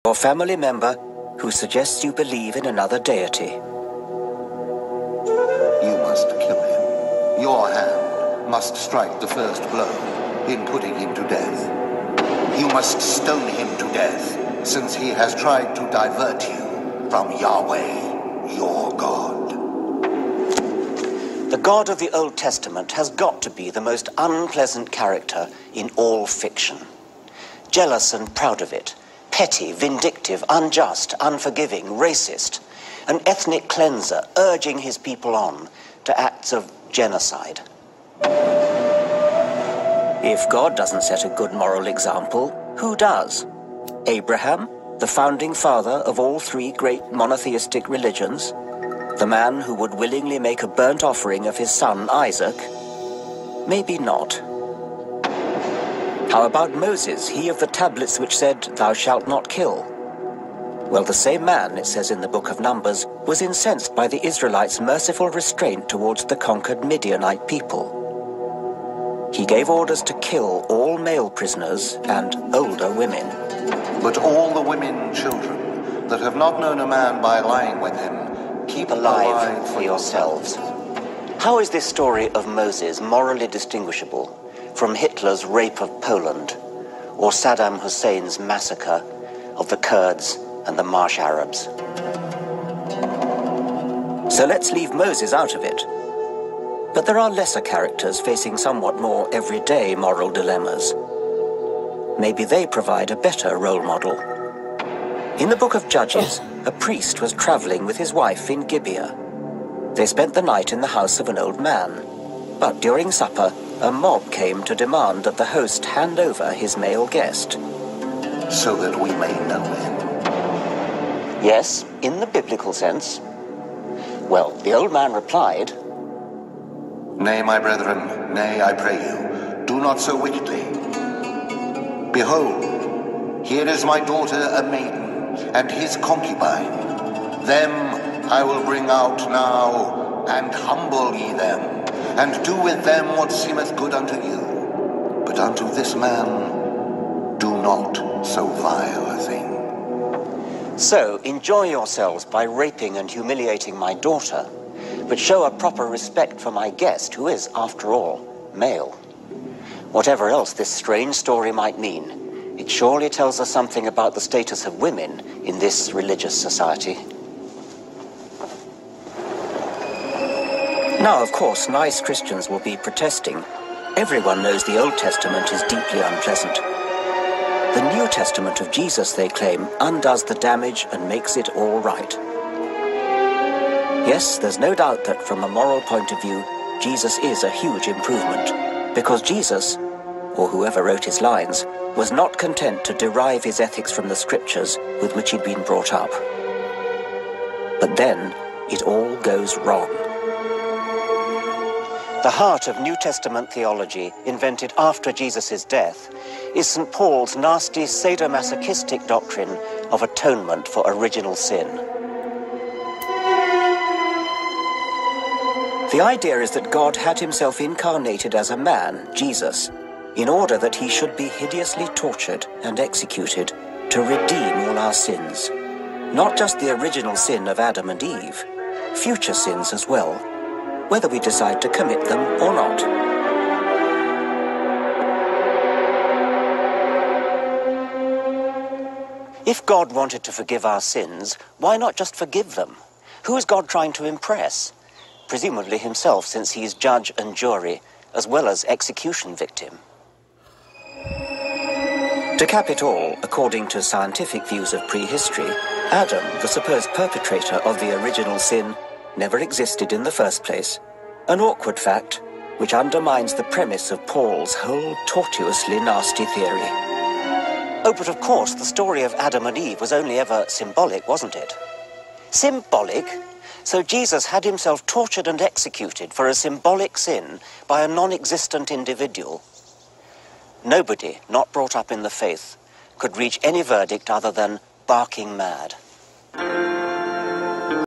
or family member who suggests you believe in another deity. You must kill him. Your hand must strike the first blow in putting him to death. You must stone him to death, since he has tried to divert you from Yahweh, your God. The God of the Old Testament has got to be the most unpleasant character in all fiction. Jealous and proud of it, petty, vindictive, unjust, unforgiving, racist, an ethnic cleanser urging his people on to acts of genocide. If God doesn't set a good moral example, who does? Abraham, the founding father of all three great monotheistic religions? The man who would willingly make a burnt offering of his son Isaac? Maybe not. How about Moses, he of the tablets which said, "Thou shalt not kill"? Well, the same man, it says in the book of Numbers, was incensed by the Israelites' merciful restraint towards the conquered Midianite people. He gave orders to kill all male prisoners and older women. But all the women and children that have not known a man by lying with him, keep alive for yourselves. How is this story of Moses morally distinguishable from Hitler's rape of Poland or Saddam Hussein's massacre of the Kurds and the Marsh Arabs? So let's leave Moses out of it. But there are lesser characters facing somewhat more everyday moral dilemmas. Maybe they provide a better role model. In the book of Judges, a priest was traveling with his wife in Gibeah. They spent the night in the house of an old man. But during supper, a mob came to demand that the host hand over his male guest. So that we may know him. Yes, in the biblical sense. Well, the old man replied, Nay, my brethren, nay, I pray you, do not so wickedly. Behold, here is my daughter a maiden, and his concubine. Them I will bring out now, and humble ye them, and do with them what seemeth good unto you. But unto this man do not so vile a thing. So, enjoy yourselves by raping and humiliating my daughter, but show a proper respect for my guest, who is, after all, male. Whatever else this strange story might mean, it surely tells us something about the status of women in this religious society. Now, of course, nice Christians will be protesting. Everyone knows the Old Testament is deeply unpleasant. The New Testament of Jesus, they claim, undoes the damage and makes it all right. Yes, there's no doubt that from a moral point of view, Jesus is a huge improvement, because Jesus, or whoever wrote his lines, was not content to derive his ethics from the scriptures with which he'd been brought up. But then, it all goes wrong. The heart of New Testament theology, invented after Jesus' death, is St. Paul's nasty sadomasochistic doctrine of atonement for original sin. The idea is that God had himself incarnated as a man, Jesus, in order that he should be hideously tortured and executed to redeem all our sins. Not just the original sin of Adam and Eve, future sins as well, whether we decide to commit them or not. If God wanted to forgive our sins, why not just forgive them? Who is God trying to impress? Presumably himself, since he is judge and jury, as well as execution victim. To cap it all, according to scientific views of prehistory, Adam, the supposed perpetrator of the original sin, never existed in the first place. An awkward fact, which undermines the premise of Paul's whole tortuously nasty theory. Oh, but of course, the story of Adam and Eve was only ever symbolic, wasn't it? Symbolic? So Jesus had himself tortured and executed for a symbolic sin by a non-existent individual. Nobody not brought up in the faith could reach any verdict other than barking mad.